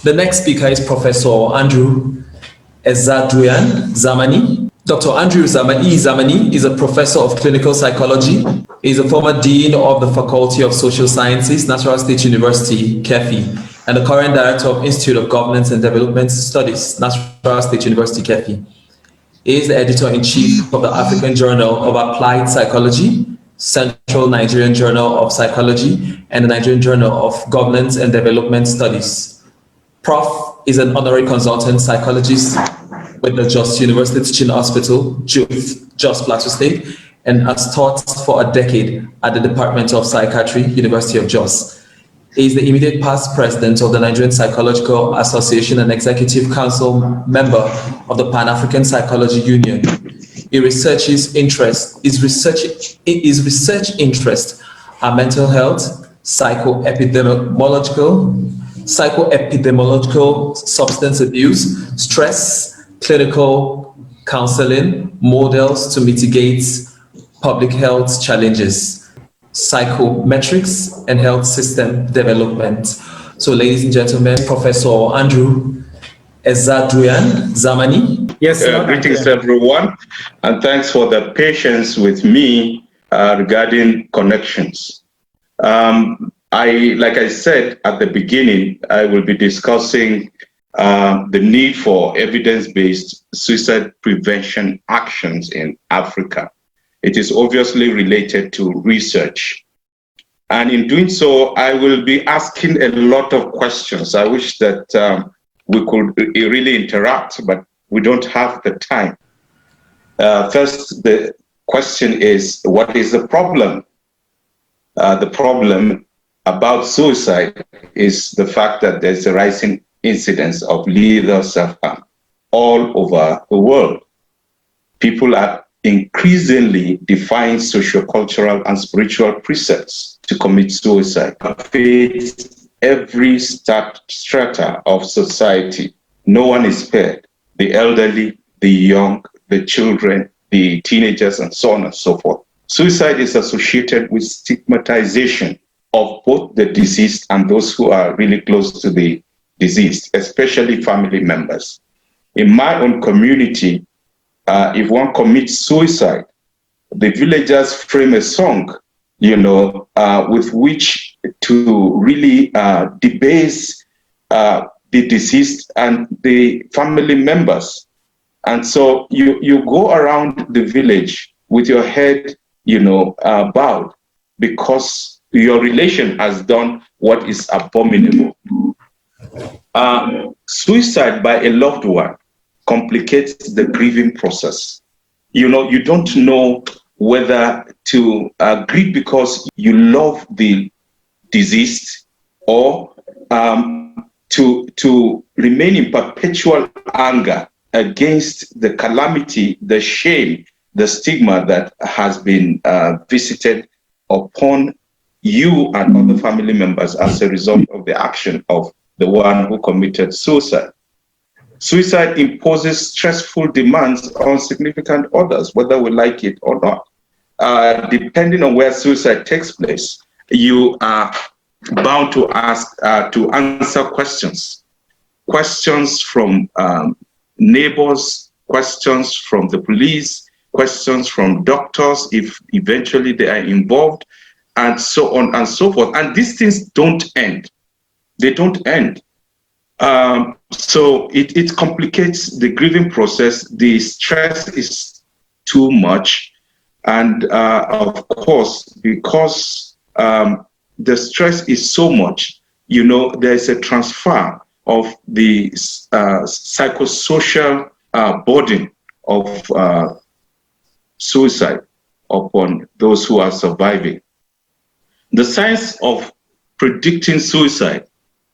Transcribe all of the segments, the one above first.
The next speaker is Professor Andrew Ezzaduyan Zamani. Dr. Andrew Zamani is a professor of clinical psychology. He is a former dean of the Faculty of Social Sciences, Natural State University, KEFI, and the current director of Institute of Governance and Development Studies, Natural State University, KEFI. He is the editor-in-chief of the African Journal of Applied Psychology, Central Nigerian Journal of Psychology, and the Nigerian Journal of Governance and Development Studies. Prof is an honorary consultant psychologist with the Jos University Teaching Hospital, Jos Plateau State, and has taught for a decade at the Department of Psychiatry, University of Jos. He is the immediate past president of the Nigerian Psychological Association and executive council member of the Pan-African Psychology Union. His research interests are mental health, psychoepidemiological substance abuse, stress, clinical counseling, models to mitigate public health challenges, psychometrics, and health system development. So, ladies and gentlemen, Professor Andrew Ezzaduyan Zamani. Yes, greetings everyone, and thanks for the patience with me regarding connections. Like I said at the beginning, I will be discussing the need for evidence-based suicide prevention actions in Africa. It is obviously related to research. And in doing so, I will be asking a lot of questions. I wish that we could really interact, but we don't have the time. First, the question is, what is the problem? The problem about suicide is the fact that there's a rising incidence of lethal self-harm all over the world. People are increasingly defying socio-cultural and spiritual precepts to commit suicide. Face every strata of society. No one is spared. The elderly, the young, the children, the teenagers, and so on and so forth. Suicide is associated with stigmatization of both the deceased and those who are really close to the deceased, especially family members. In my own community, if one commits suicide, the villagers frame a song, with which to really debase the deceased and the family members. And so you go around the village with your head, bowed, because your relation has done what is abominable. Suicide by a loved one complicates the grieving process. You don't know whether to grieve because you love the deceased or to remain in perpetual anger against the calamity, the shame, the stigma that has been visited upon you and other family members as a result of the action of the one who committed suicide. Suicide imposes stressful demands on significant others, whether we like it or not. Depending on where suicide takes place, you are bound to answer questions from neighbors, questions from the police, questions from doctors if eventually they are involved, and so on and so forth. And these things don't end. They don't end. So it complicates the grieving process. The stress is too much. And of course, because the stress is so much, there's a transfer of the psychosocial burden of suicide upon those who are surviving. The science of predicting suicide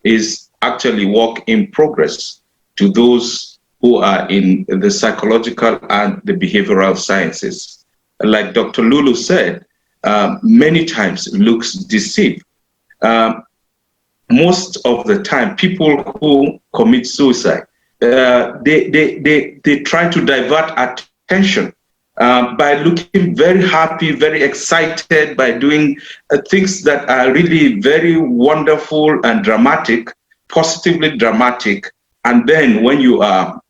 is actually work in progress to those who are in the psychological and the behavioral sciences. Like Dr. Lulu said, many times looks deceive. Most of the time, people who commit suicide, they try to divert attention by looking very happy, very excited, by doing things that are really very wonderful and dramatic positively dramatic, and then when you are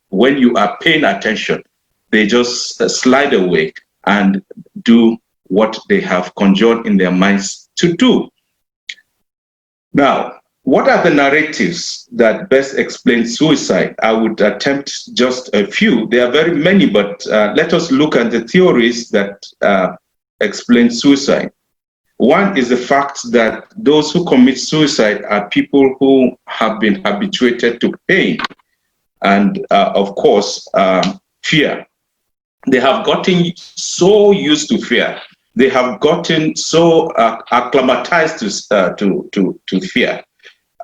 paying attention, they just slide away and do what they have conjured in their minds to do. Now, what are the narratives that best explain suicide? I would attempt just a few. There are very many, but let us look at the theories that explain suicide. One is the fact that those who commit suicide are people who have been habituated to pain and, of course, fear. They have gotten so used to fear. They have gotten so acclimatized to fear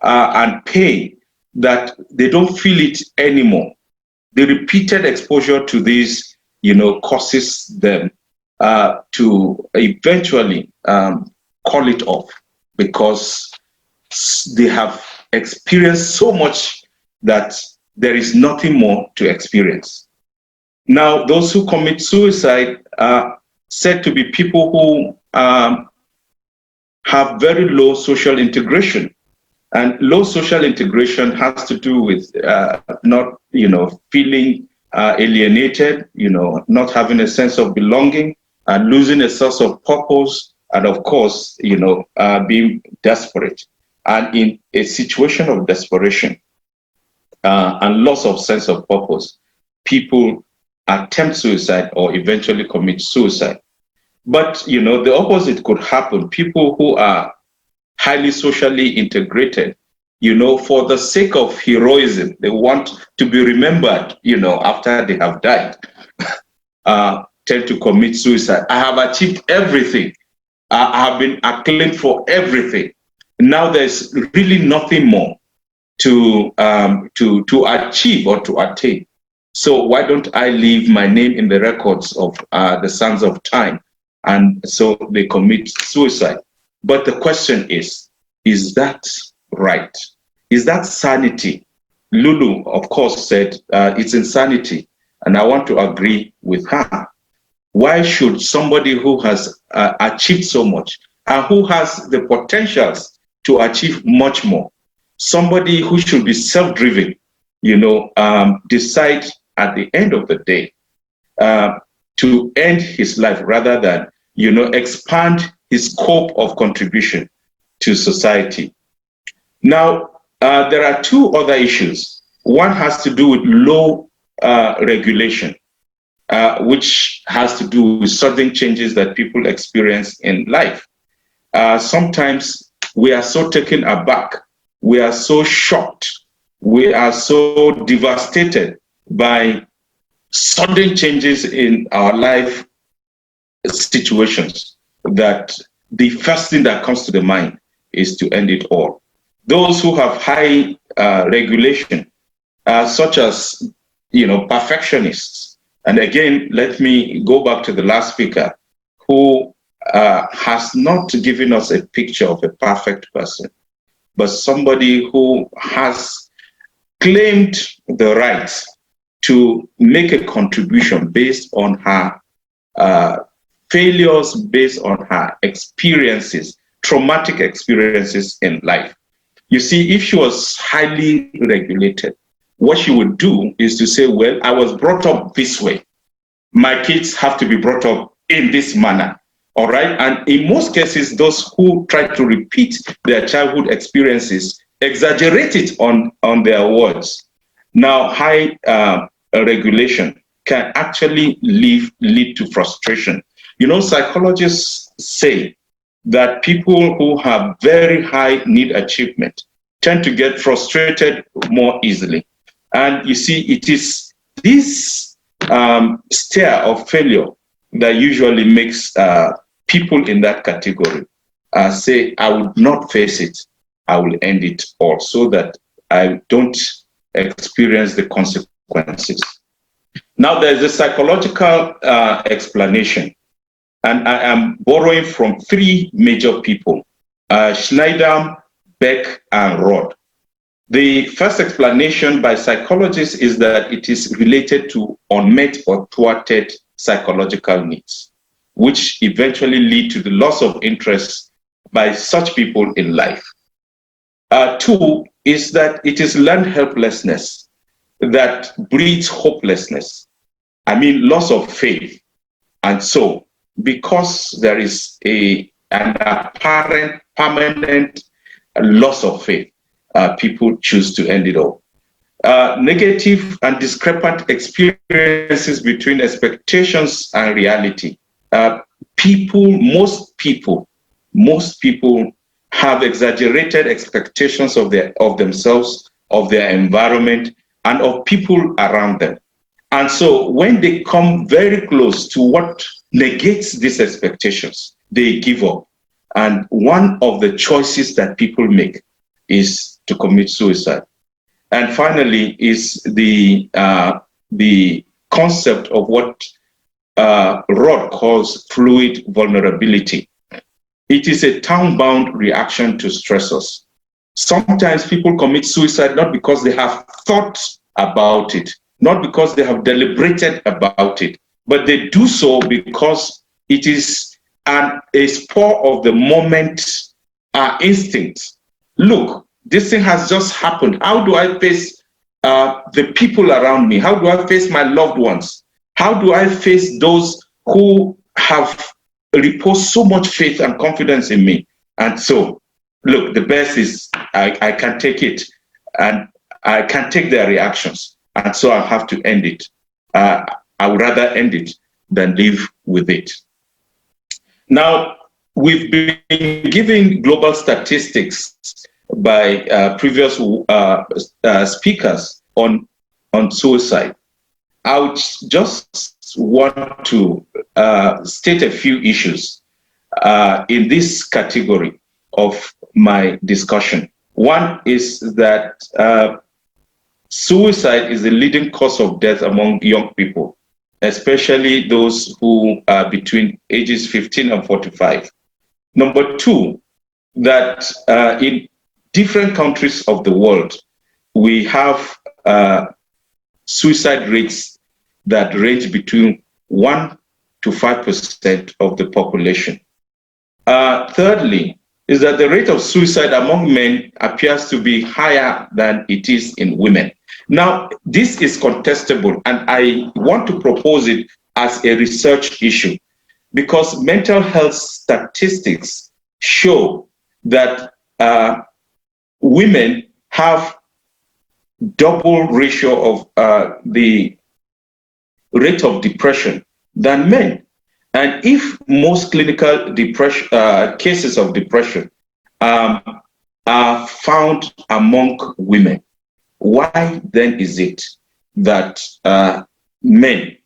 and pain that they don't feel it anymore. The repeated exposure to this, causes them to eventually call it off, because they have experienced so much that there is nothing more to experience. Now, those who commit suicide are said to be people who have very low social integration. And low social integration has to do with not, feeling alienated, not having a sense of belonging, and losing a sense of purpose, and of course, being desperate. And in a situation of desperation and loss of sense of purpose, people attempt suicide or eventually commit suicide. But, the opposite could happen. People who are highly socially integrated, for the sake of heroism, they want to be remembered, after they have died, tend to commit suicide. I have achieved everything. I have been acclaimed for everything. Now there's really nothing more to achieve or to attain. So why don't I leave my name in the records of the Sons of Time? And so they commit suicide. But the question is that right? Is that sanity? Lulu, of course, said it's insanity. And I want to agree with her. Why should somebody who has achieved so much and who has the potentials to achieve much more, somebody who should be self-driven, decide at the end of the day to end his life rather than, expand his scope of contribution to society? Now, there are two other issues. One has to do with low regulation, which has to do with sudden changes that people experience in life. Sometimes we are so taken aback, we are so shocked, we are so devastated by sudden changes in our life situations that the first thing that comes to the mind is to end it all. Those who have high regulation, such as, perfectionists, and again, let me go back to the last speaker, who has not given us a picture of a perfect person, but somebody who has claimed the right to make a contribution based on her failures, based on her experiences, traumatic experiences in life. You see, if she was highly regulated, what she would do is to say, well, I was brought up this way. My kids have to be brought up in this manner. All right. And in most cases, those who try to repeat their childhood experiences exaggerate it on their words. Now, high regulation can actually lead to frustration. Psychologists say that people who have very high need achievement tend to get frustrated more easily. And you see, it is this stare of failure that usually makes people in that category say, I would not face it, I will end it all, so that I don't experience the consequences. Now, there's a psychological explanation, and I am borrowing from three major people, Schneider, Beck, and Rod. The first explanation by psychologists is that it is related to unmet or thwarted psychological needs, which eventually lead to the loss of interest by such people in life. Two is that it is learned helplessness that breeds hopelessness. I mean, loss of faith. And so, because there is an apparent permanent loss of faith, people choose to end it all. Negative and discrepant experiences between expectations and reality. Most people have exaggerated expectations of themselves, of their environment, and of people around them. And so when they come very close to what negates these expectations, they give up. And one of the choices that people make is to commit suicide. And finally is the concept of what Rod calls fluid vulnerability. It is a town-bound reaction to stressors. Sometimes people commit suicide not because they have thought about it, not because they have deliberated about it, but they do so because it is a spur of the moment instinct. Look, this thing has just happened. How do I face the people around me? How do I face my loved ones? How do I face those who have reposed so much faith and confidence in me? And so, look, the best is I can take it, and I can take their reactions. And so I have to end it. I would rather end it than live with it. Now, we've been given global statistics by previous speakers on suicide. I would just want to state a few issues in this category of my discussion. One is that suicide is the leading cause of death among young people, especially those who are between ages 15 and 45. Number two, that in different countries of the world, we have suicide rates that range between 1 to 5% of the population. Thirdly, is that the rate of suicide among men appears to be higher than it is in women. Now, this is contestable, and I want to propose it as a research issue, because mental health statistics show that women have double ratio of the rate of depression than men. And if most clinical depression cases of depression are found among women, why then is it that men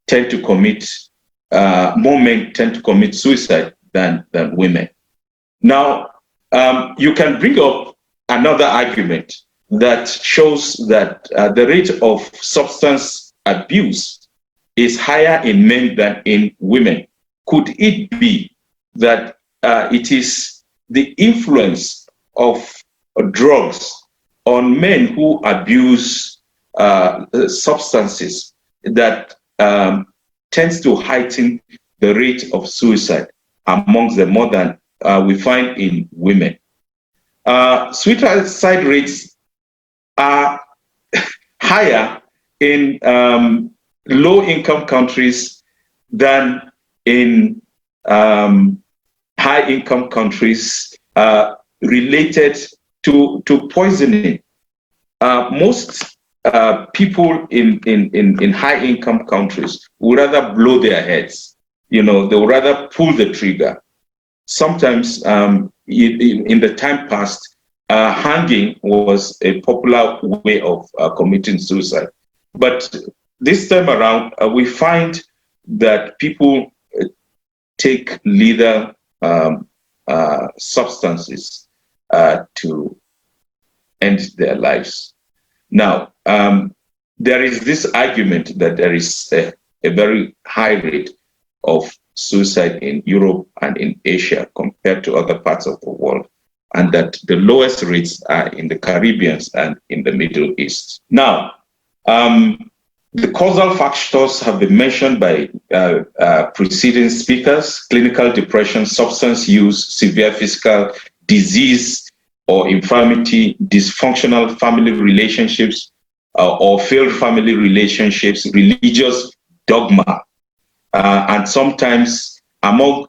tend to commit, more men tend to commit suicide than women? Now, you can bring up another argument that shows that the rate of substance abuse is higher in men than in women. Could it be that it is the influence of drugs on men who abuse substances that tends to heighten the rate of suicide amongst them more than we find in women? Suicide rates are higher in low-income countries than in high-income countries related to poisoning. Most people in high-income countries would rather blow their heads. They would rather pull the trigger. Sometimes in the time past, hanging was a popular way of committing suicide. But this time around, we find that people take lethal substances to end their lives. Now, there is this argument that there is a very high rate of suicide in Europe and in Asia compared to other parts of the world, and that the lowest rates are in the Caribbean and in the Middle East. Now, the causal factors have been mentioned by preceding speakers: clinical depression, substance use, severe physical disease, or infirmity, dysfunctional family relationships, or failed family relationships, religious dogma, and sometimes among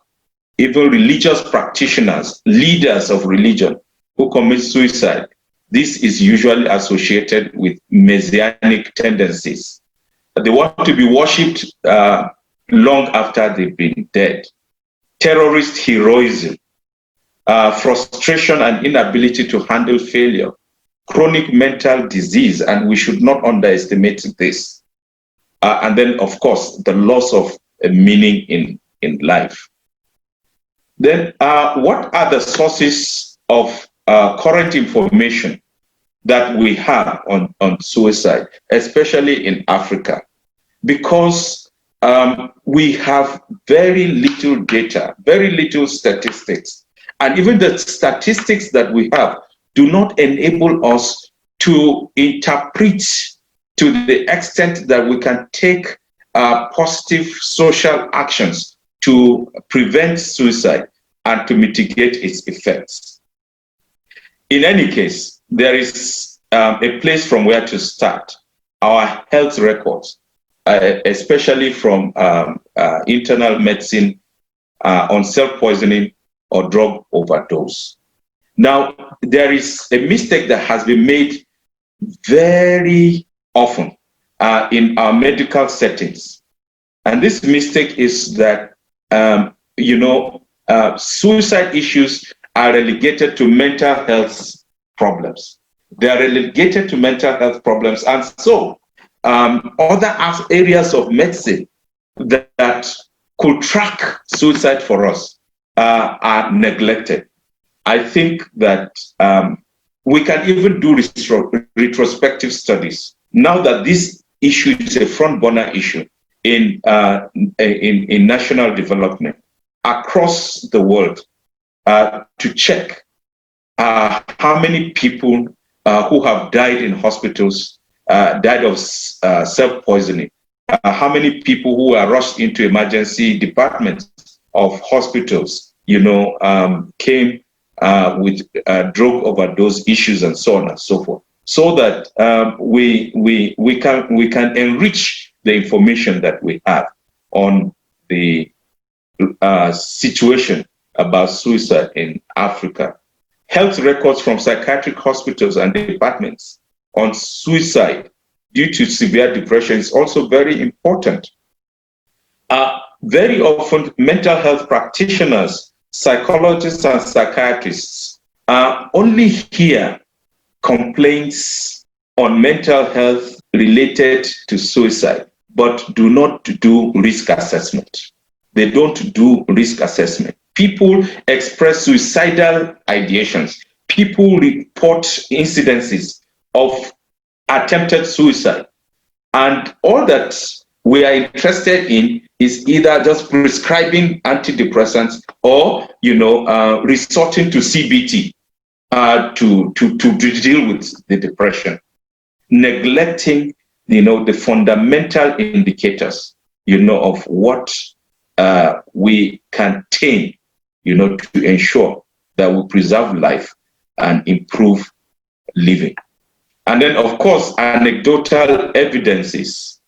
even religious practitioners, leaders of religion who commit suicide. This is usually associated with messianic tendencies. They want to be worshipped long after they've been dead. Terrorist heroism, frustration and inability to handle failure, chronic mental disease, and we should not underestimate this. And then, of course, the loss of a meaning in life. Then, what are the sources of current information that we have on suicide, especially in Africa? Because we have very little data, very little statistics, and even the statistics that we have do not enable us to interpret to the extent that we can take positive social actions to prevent suicide and to mitigate its effects. In any case, there is a place from where to start. Our health records, especially from internal medicine on self-poisoning or drug overdose. Now, there is a mistake that has been made very often in our medical settings. And this mistake is that, suicide issues are relegated to mental health problems. They are relegated to mental health problems. And so other areas of medicine that could track suicide for us are neglected. I think that we can even do retrospective studies now that this issue is a front burner issue in national development across the world, to check how many people who have died in hospitals, died of self-poisoning, how many people who are rushed into emergency departments of hospitals, came with drug overdose issues and so on and so forth, so that we can enrich the information that we have on the situation about suicide in Africa. Health records from psychiatric hospitals and departments on suicide due to severe depression is also very important. Very often, mental health practitioners, psychologists and psychiatrists only hear complaints on mental health related to suicide, but do not do risk assessment. They don't do risk assessment. People express suicidal ideations. People report incidences of attempted suicide. And all that we are interested in is either just prescribing antidepressants or, resorting to CBT to deal with the depression, neglecting, the fundamental indicators, of what we can tame, to ensure that we preserve life and improve living. And then, of course, anecdotal evidences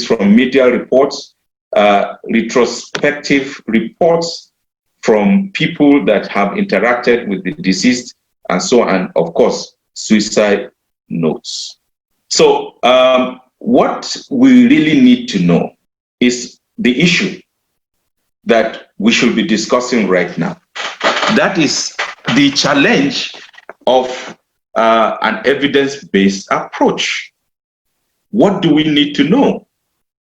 from media reports, retrospective reports from people that have interacted with the deceased, and so on, and of course, suicide notes. So what we really need to know is the issue that we should be discussing right now. That is the challenge of an evidence-based approach. What do we need to know?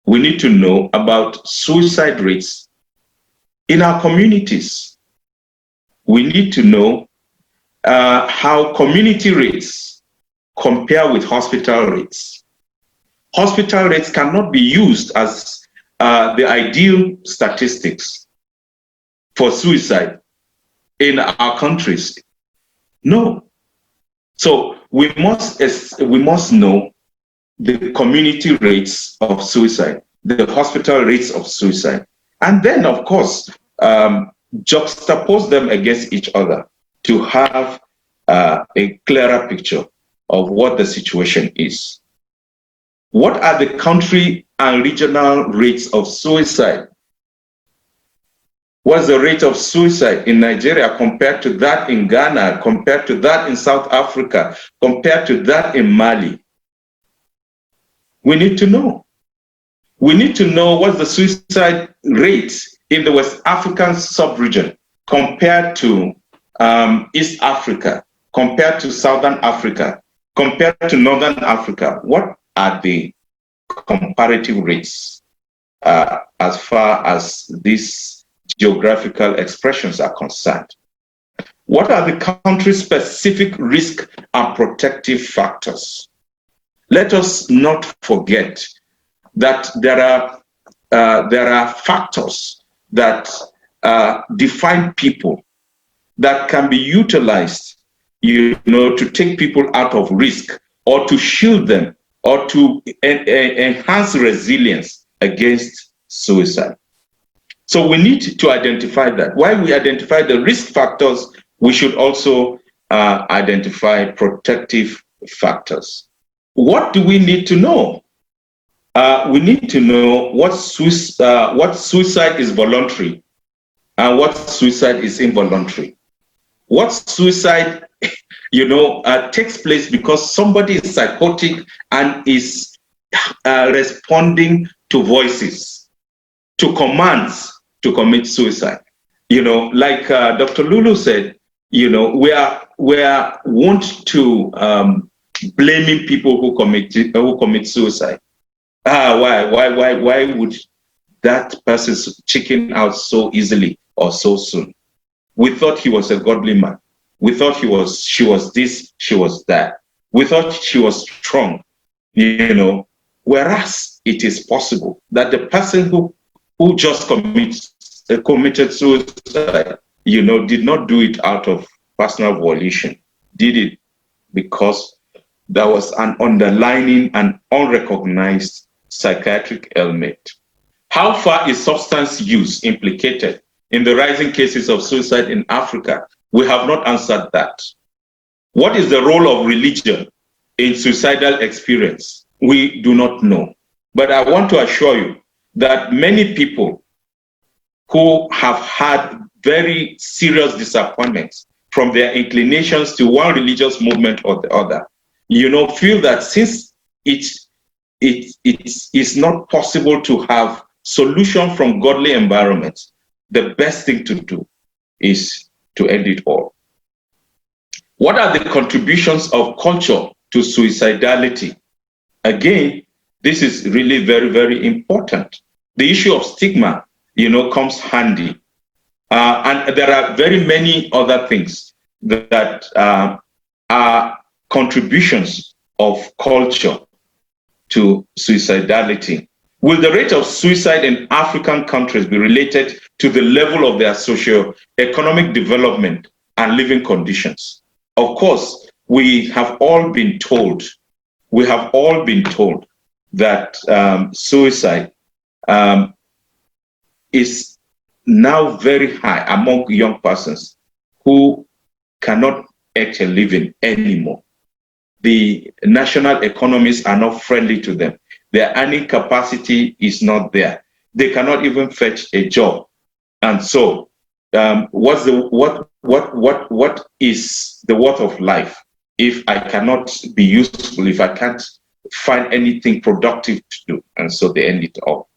We need to know about suicide rates in our communities. We need to know how community rates compare with hospital rates. Hospital rates cannot be used as the ideal statistics for suicide in our countries. No. So we must know the community rates of suicide, the hospital rates of suicide, and then, of course, juxtapose them against each other to have a clearer picture of what the situation is. What are the country and regional rates of suicide? What's the rate of suicide in Nigeria compared to that in Ghana, compared to that in South Africa, compared to that in Mali? We need to know. We need to know what's the suicide rate in the West African sub-region compared to East Africa, compared to Southern Africa, compared to Northern Africa. What are the comparative rates as far as these geographical expressions are concerned? What are the country-specific risk and protective factors? Let us not forget that there are factors that define people that can be utilized, to take people out of risk or to shield them or to enhance resilience against suicide. So we need to identify that. While we identify the risk factors, we should also identify protective factors. What do we need to know? We need to know what suicide is voluntary and what suicide is involuntary. What suicide, takes place because somebody is psychotic and is responding to voices, to commands to commit suicide. Like Dr. Lulu said, we are wont to blaming people who commit suicide. Why would that person chicken out so easily or so soon? We thought he was a godly man. We thought she was this, she was that. We thought she was strong, whereas it is possible that the person who just committed suicide, did not do it out of personal volition, did it because there was an underlying and unrecognized psychiatric ailment. How far is substance use implicated in the rising cases of suicide in Africa? We have not answered that. What is the role of religion in suicidal experience? We do not know. But I want to assure you that many people who have had very serious disappointments from their inclinations to one religious movement or the other, feel that since it is not possible to have solution from godly environments, the best thing to do is to end it all. What are the contributions of culture to suicidality? Again, this is really very, very important. The issue of stigma, comes handy. And there are very many other things that are contributions of culture to suicidality. Will the rate of suicide in African countries be related to the level of their socio-economic development and living conditions? Of course, we have all been told that suicide is now very high among young persons who cannot earn a living anymore. The national economies are not friendly to them. Their earning capacity is not there. They cannot even fetch a job. And so what is the worth of life if I cannot be useful, if I can't find anything productive to do? And so they end it all.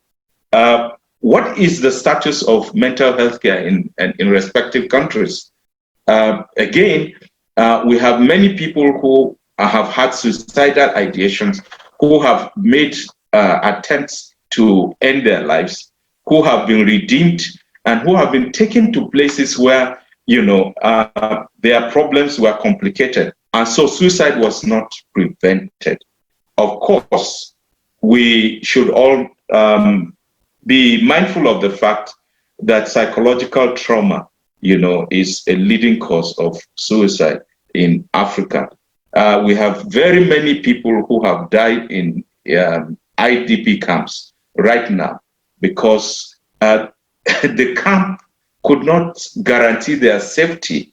What is the status of mental health care in respective countries? Again, we have many people who have had suicidal ideations, who have made attempts to end their lives, who have been redeemed, and who have been taken to places where, their problems were complicated. And so suicide was not prevented. Of course, we should all be mindful of the fact that psychological trauma, is a leading cause of suicide in Africa. We have very many people who have died in IDP camps right now because the camp could not guarantee their safety.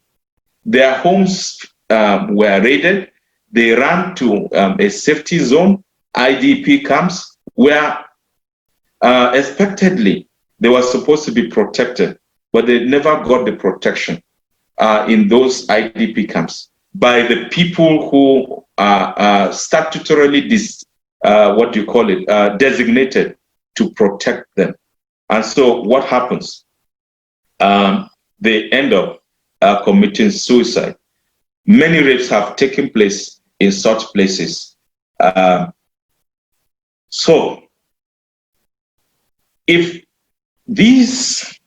Their homes were raided. They ran to a safety zone, IDP camps, where expectedly they were supposed to be protected, but they never got the protection in those IDP camps by the people who are statutorily designated to protect them. And so what happens? They end up committing suicide. Many rapes have taken place in such places. So if these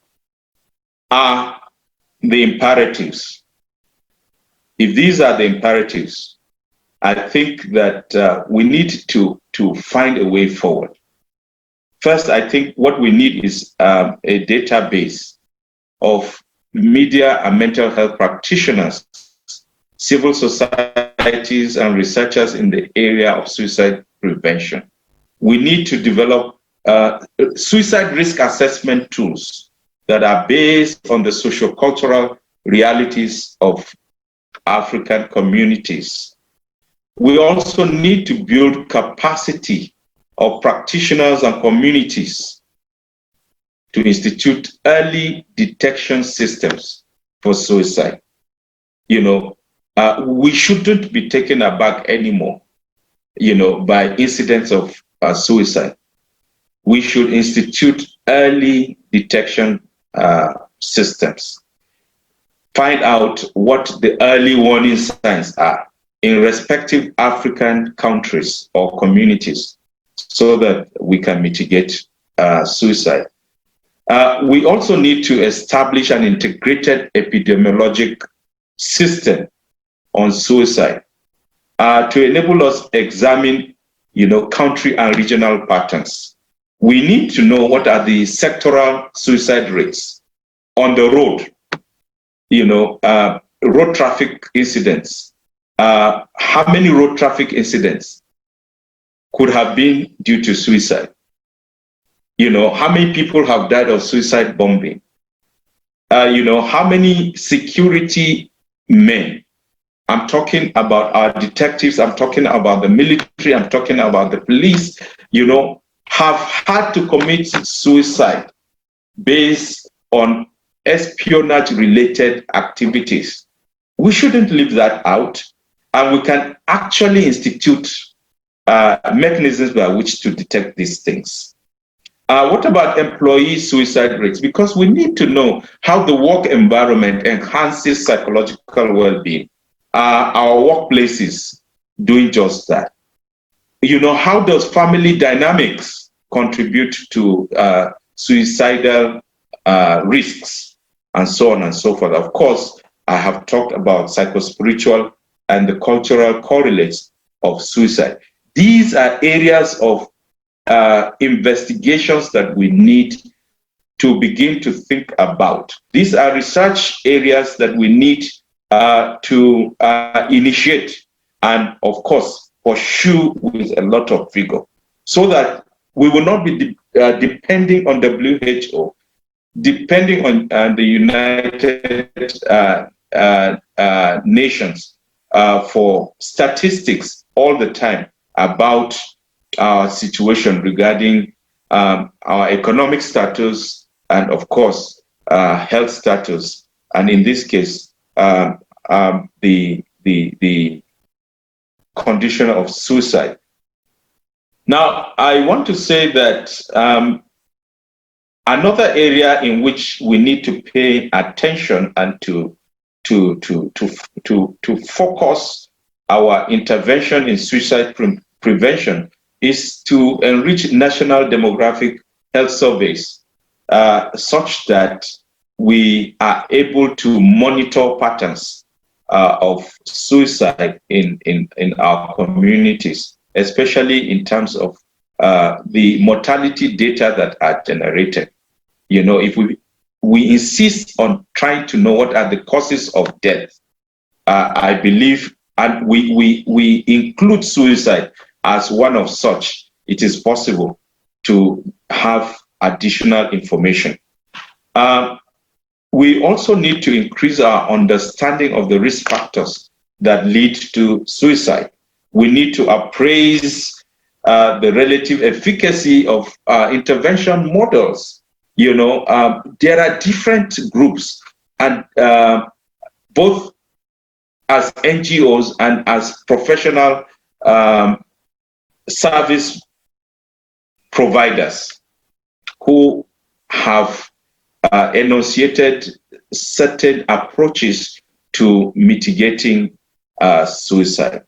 are the imperatives, I think that we need to find a way forward. First, I think what we need is a database of media and mental health practitioners, civil societies, and researchers in the area of suicide prevention. We need to develop suicide risk assessment tools that are based on the sociocultural realities of African communities. We also need to build capacity of practitioners and communities to institute early detection systems for suicide. We shouldn't be taken aback anymore, by incidents of suicide. We should institute early detection systems. Find out what the early warning signs are in respective African countries or communities so that we can mitigate suicide. We also need to establish an integrated epidemiologic system on suicide to enable us to examine, country and regional patterns. We need to know what are the sectoral suicide rates on the road, road traffic incidents. How many road traffic incidents could have been due to suicide? How many people have died of suicide bombing? How many security men, I'm talking about our detectives, I'm talking about the military, I'm talking about the police, have had to commit suicide based on espionage-related activities. We shouldn't leave that out, and we can actually institute mechanisms by which to detect these things. What about employee suicide rates? Because we need to know how the work environment enhances psychological well-being. Our workplaces doing just that. How does family dynamics contribute to suicidal risks, and so on and so forth? Of course, I have talked about psychospiritual and the cultural correlates of suicide. These are areas of investigations that we need to begin to think about. These are research areas that we need to initiate and, of course, pursue with a lot of vigor so that we will not be depending on WHO, depending on the United Nations for statistics all the time about our situation regarding our economic status and, of course, health status, and in this case, the condition of suicide. Now, I want to say that another area in which we need to pay attention and to focus our intervention in suicide prevention is to enrich national demographic health surveys such that we are able to monitor patterns of suicide in our communities, especially in terms of the mortality data that are generated. If we insist on trying to know what are the causes of death, I believe, and we include suicide as one of such, it is possible to have additional information. we also need to increase our understanding of the risk factors that lead to suicide. We need to appraise the relative efficacy of intervention models. You know, there are different groups, and both as NGOs and as professional service providers who have enunciated certain approaches to mitigating suicide.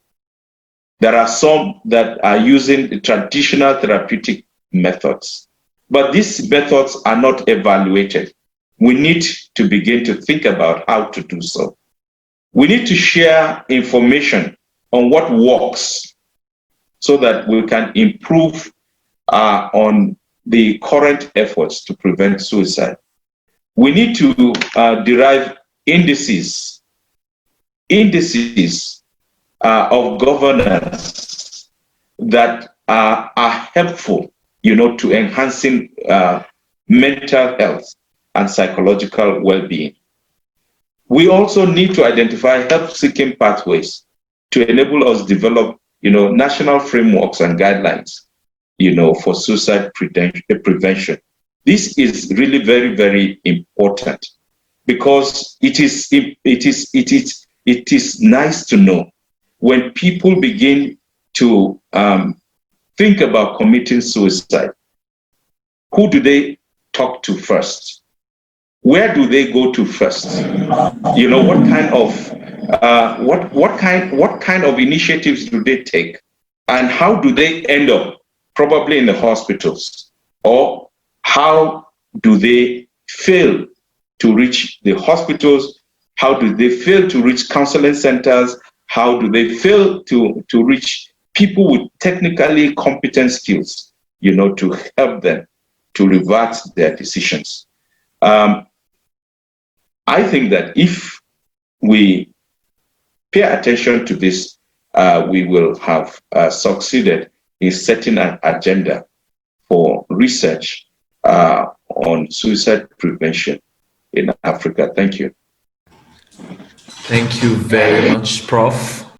There are some that are using traditional therapeutic methods, but these methods are not evaluated. We need to begin to think about how to do so. We need to share information on what works so that we can improve on the current efforts to prevent suicide. We need to derive indices of governance that are helpful, you know, to enhancing mental health and psychological well-being. We also need to identify help-seeking pathways to enable us develop, you know, national frameworks and guidelines, you know, for suicide prevention. This is really very, very important because it is nice to know when people begin to think about committing suicide, who do they talk to first? Where do they go to first? You know, what kind of initiatives do they take, and how do they end up? Probably in the hospitals, or how do they fail to reach the hospitals? How do they fail to reach counseling centers? How do they fail to reach people with technically competent skills, you know, to help them to revert their decisions? I think that if we pay attention to this, we will have succeeded in setting an agenda for research on suicide prevention in Africa. Thank you. Thank you very much, Prof.